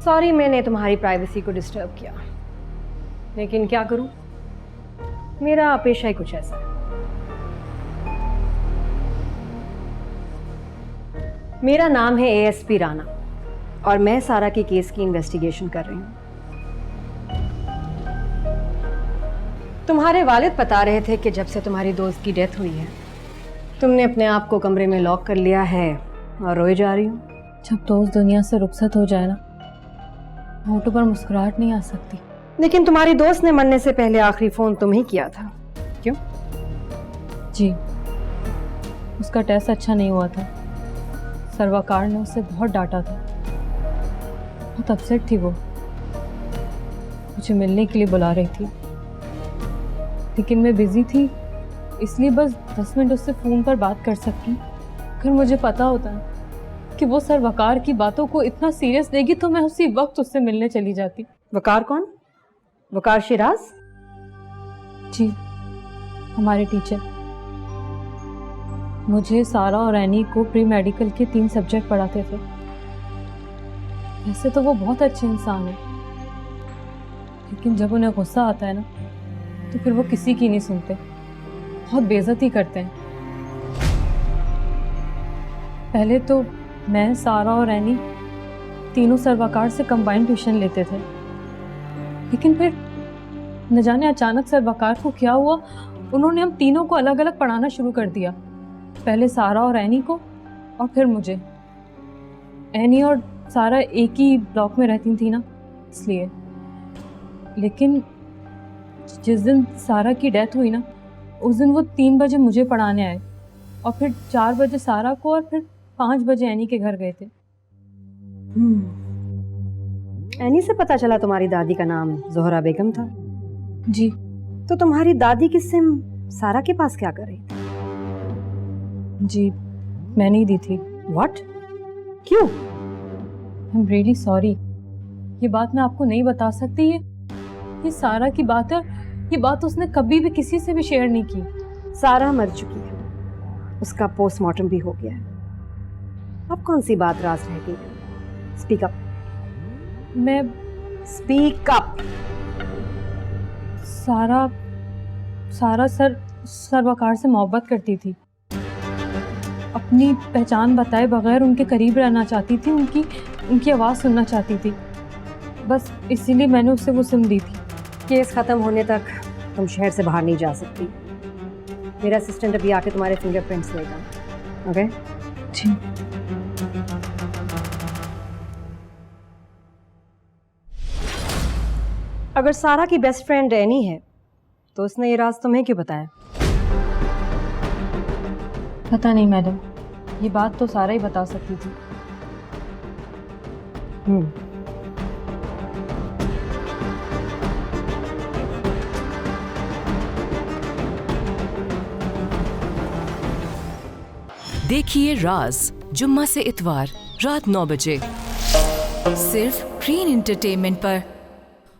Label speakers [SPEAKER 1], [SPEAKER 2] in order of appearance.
[SPEAKER 1] Sorry मैंने तुम्हारी privacy को डिस्टर्ब किया, लेकिन क्या करूं, मेरा पेशा ही कुछ ऐसा है। मेरा नाम है एएसपी राणा और मैं सारा के केस की इन्वेस्टिगेशन कर रही हूं। तुम्हारे वालिद बता रहे थे कि जब से तुम्हारी दोस्त की डेथ हुई है तुमने अपने आप को कमरे में लॉक कर लिया है और रोए जा रही हो।
[SPEAKER 2] जब दोस्त दुनिया से रुखसत हो जाए ना, होठों पर मुस्कुराहट नहीं आ सकती।
[SPEAKER 1] लेकिन तुम्हारी दोस्त ने मरने से पहले आखिरी फोन तुम ही किया था, क्यों?
[SPEAKER 2] जी, उसका टेस्ट अच्छा नहीं हुआ था। सर्वकार ने उसे बहुत डांटा था, बहुत अपसेट थी वो। मुझे मिलने के लिए बुला रही थी, लेकिन मैं बिजी थी, इसलिए बस 10 मिनट उससे फ़ोन पर बात कर सकी। अगर मुझे पता होता कि वो सर वकार की बातों को इतना सीरियस लेगी तो मैं उसी वक्त उससे मिलने चली जाती।
[SPEAKER 1] वकार कौन? वकार शिराज?
[SPEAKER 2] जी, हमारे टीचर। मुझे, सारा और एनी को प्री मेडिकल के 3 सब्जेक्ट पढ़ाते थे। वैसे तो वो बहुत अच्छे इंसान है, लेकिन जब उन्हें गुस्सा आता है ना तो फिर वो किसी की नहीं सुनते, बहुत बेइज्जती करते हैं। पहले तो मैं, सारा और एनी तीनों सर्वकार से कंबाइंड ट्यूशन लेते थे, लेकिन फिर न जाने अचानक सर्वकार को क्या हुआ, उन्होंने हम तीनों को अलग अलग पढ़ाना शुरू कर दिया। पहले सारा और एनी को और फिर मुझे। एनी और सारा एक ही ब्लॉक में रहती थी ना, इसलिए। लेकिन जिस दिन सारा की डेथ हुई ना, उस दिन वो 3 बजे मुझे पढ़ाने आए और फिर 4 बजे सारा को और फिर 5 बजे एनी के घर गए थे।
[SPEAKER 1] एनी से पता चला तुम्हारी दादी का नाम जोहरा बेगम था।
[SPEAKER 2] जी।
[SPEAKER 1] तो तुम्हारी दादी की सिम सारा के पास क्या कर रही थी?
[SPEAKER 2] जी, मैंने ही दी थी।
[SPEAKER 1] व्हाट? क्यों?
[SPEAKER 2] आई एम रियली सॉरी, ये बात मैं आपको नहीं बता सकती। ये सारा की बात है, ये बात उसने कभी भी किसी से भी शेयर नहीं की।
[SPEAKER 1] सारा मर चुकी है, उसका पोस्टमार्टम भी हो गया है। अब कौन सी बात राज रह गई? Speak up.
[SPEAKER 2] मैं
[SPEAKER 1] स्पीक अप।
[SPEAKER 2] सारा सर्वकार से मोहब्बत करती थी, अपनी पहचान बताए बगैर उनके करीब रहना चाहती थी, उनकी आवाज़ सुनना चाहती थी। बस इसीलिए मैंने उससे वो सिम दी थी।
[SPEAKER 1] केस खत्म होने तक तुम शहर से बाहर नहीं जा सकती। मेरा असिस्टेंट अभी आके तुम्हारे फिंगरप्रिंट्स लेगा। ओके?
[SPEAKER 2] जी।
[SPEAKER 1] अगर सारा की बेस्ट फ्रेंड एनी है तो उसने ये राज तुम्हें क्यों बताया?
[SPEAKER 2] पता नहीं मैडम, ये बात तो सारा ही बता सकती थी।
[SPEAKER 3] देखिए राज, जुम्मा से इतवार रात 9 बजे सिर्फ ग्रीन एंटरटेनमेंट पर।